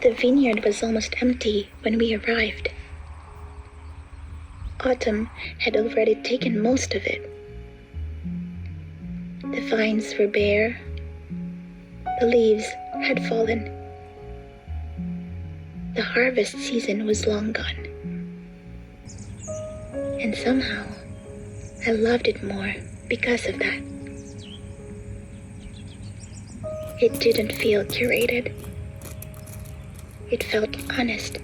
The vineyard was almost empty when we arrived. Autumn had already taken most of it. The vines were bare. The leaves had fallen. The harvest season was long gone. And somehow, I loved it more because of that. It didn't feel curated. It felt honest.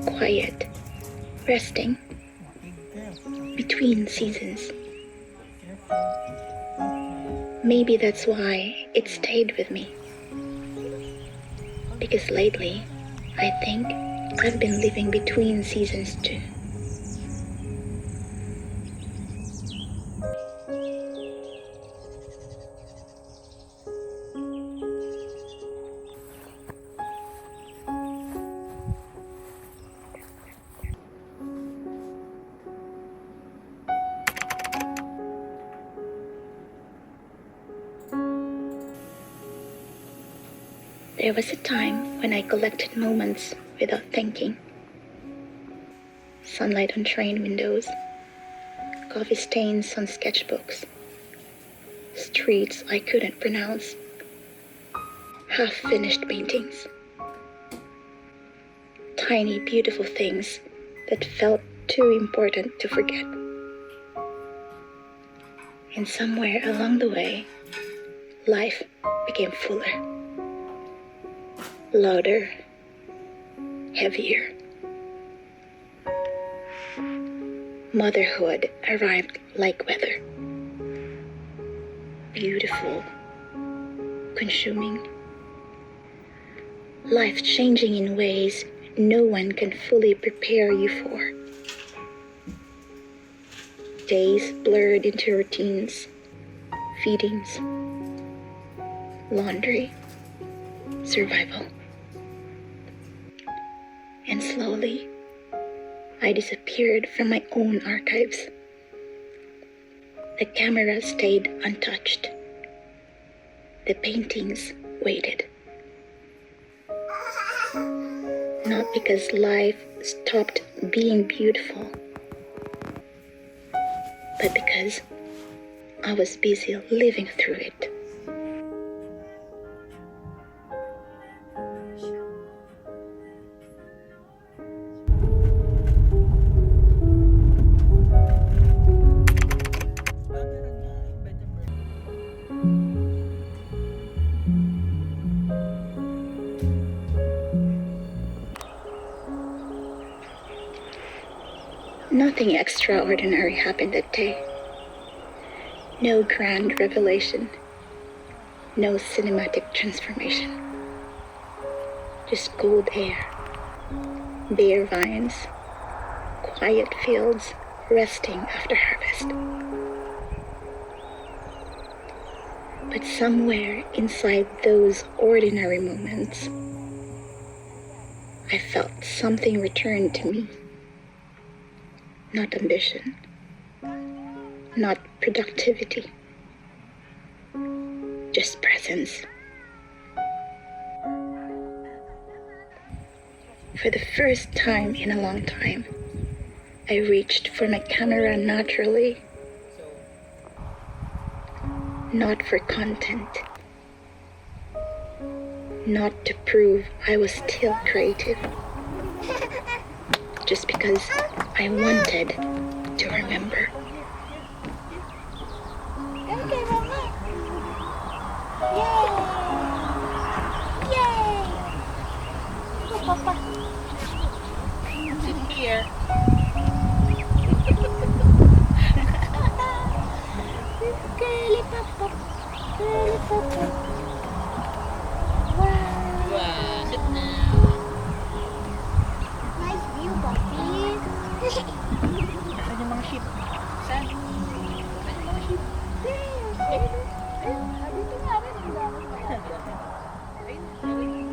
Quiet, resting, between seasons. Maybe that's why it stayed with me. Because lately, I think I've been living between seasons too. There was a time when I collected moments without thinking. Sunlight on train windows, coffee stains on sketchbooks, streets I couldn't pronounce, half-finished paintings. Tiny, beautiful things that felt too important to forget. And somewhere along the way, life became fuller. Louder, heavier. Motherhood arrived like weather. Beautiful, consuming. Life changing in ways no one can fully prepare you for. Days blurred into routines, feedings, laundry, survival. And slowly, I disappeared from my own archives. The camera stayed untouched. The paintings waited. Not because life stopped being beautiful, but because I was busy living through it. Nothing extraordinary happened that day. No grand revelation. No cinematic transformation. Just cold air, bare vines, quiet fields resting after harvest. But somewhere inside those ordinary moments, I felt something return to me. Not ambition, not productivity, just presence. For the first time in a long time, I reached for my camera naturally, not for content, not to prove I was still creative, just because I wanted to remember. Okay, Mama. Yay! Yay! Go, Papa. Sit here. Girly Papa. Girly Papa. Wow. Wow, sit now. Nice view, Papi. Asan yung mga sheep? Saan? Asan yung mga sheep? Ayun, dito nga rin. Ang dami pa. Ayun, ayun.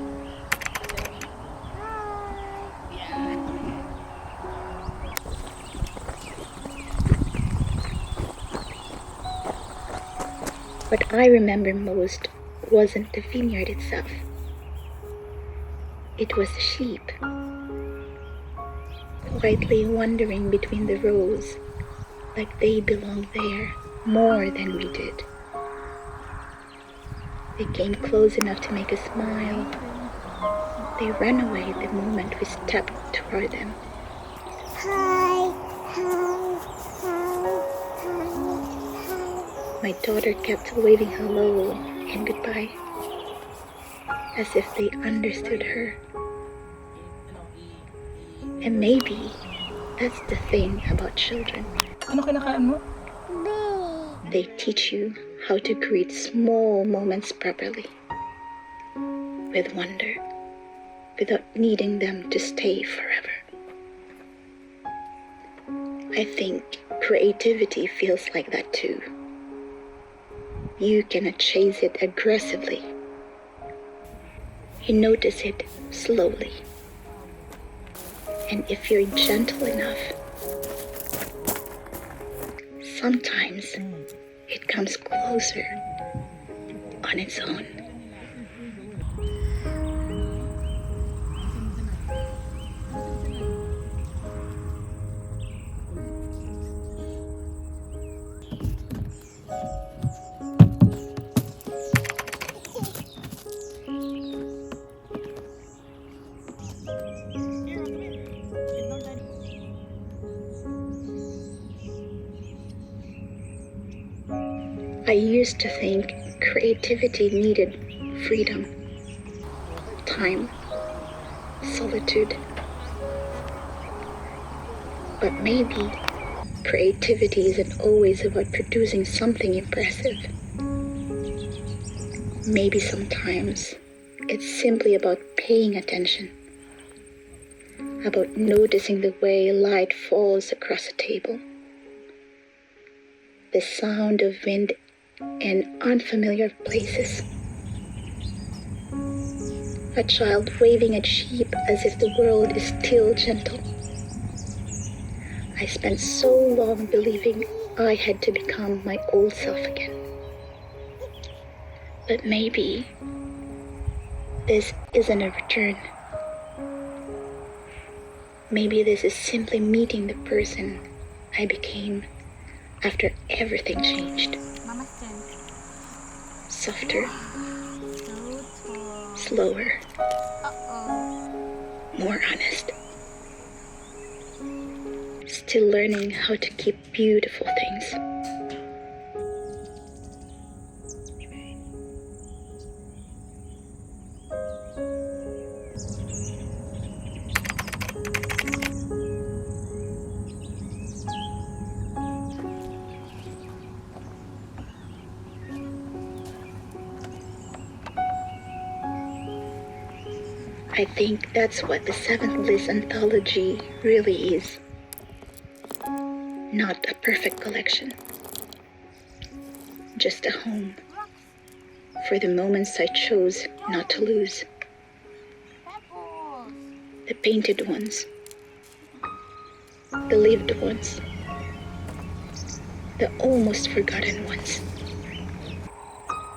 Hi. Yeah. What I remember most wasn't the vineyard itself. It was the sheep, quietly wandering between the rows, like they belonged there more than we did. They came close enough to make us smile. They ran away the moment we stepped toward them. Hi, hi, hi, hi. My daughter kept waving hello and goodbye, as if they understood her. And maybe that's the thing about children. Ano kinakain mo? They teach you how to greet small moments properly, with wonder, without needing them to stay forever. I think creativity feels like that too. You cannot chase it aggressively. You notice it slowly. And if you're gentle enough, sometimes it comes closer on its own. I used to think creativity needed freedom, time, solitude. But maybe creativity isn't always about producing something impressive. Maybe sometimes it's simply about paying attention, about noticing the way light falls across a table, the sound of wind in unfamiliar places, a child waving at sheep as if the world is still gentle. I spent so long believing I had to become my old self again. But maybe this isn't a return. Maybe this is simply meeting the person I became after everything changed. Softer, slower, more honest. Still learning how to keep beautiful things. I think that's what the 7th Bliss Anthology really is. Not a perfect collection. Just a home for the moments I chose not to lose. The painted ones. The lived ones. The almost forgotten ones.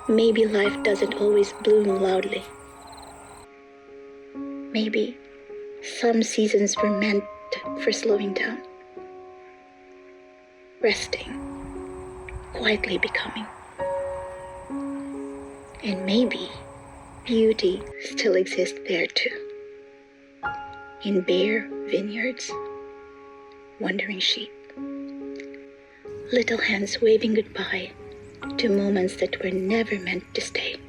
Maybe life doesn't always bloom loudly. Maybe some seasons were meant for slowing down, resting, quietly becoming. And maybe beauty still exists there too, in bare vineyards, wandering sheep, little hands waving goodbye to moments that were never meant to stay.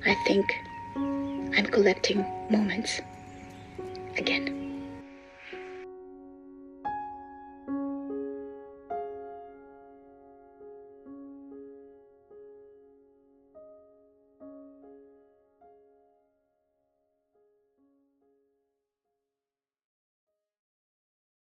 I think I'm collecting moments again.